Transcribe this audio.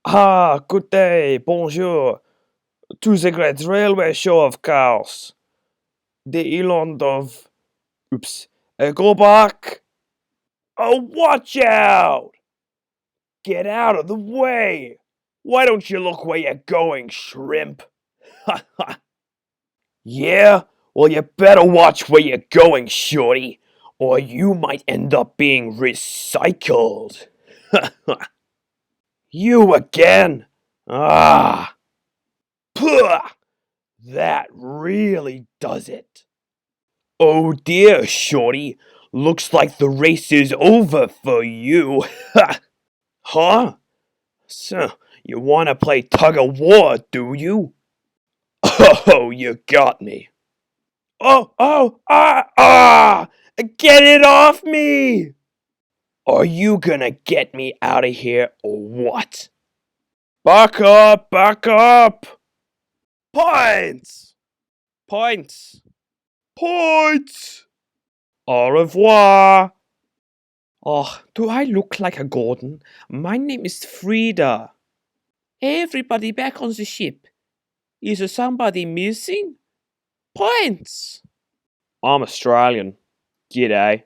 Ah, good day, bonjour, to the great railway show of course. The island of... Oops. Go back. Oh, watch out! Get out of the way! Why don't you look where you're going, shrimp? Ha ha! Yeah? Well, you better watch where you're going, shorty, or you might end up being recycled. Ha ha! You again? Ah! Puh! That really does it. Oh dear, shorty. Looks like the race is over for you. Ha! Huh? So, you wanna play tug of war, do you? Oh, you got me. Ah! Get it off me! Are you gonna get me out of here or what? Back up! Back up! Points! Points! Points! Au revoir! Oh, do I look like a Gordon? My name is Frida. Everybody back on the ship. Is there somebody missing? Points! I'm Australian. G'day.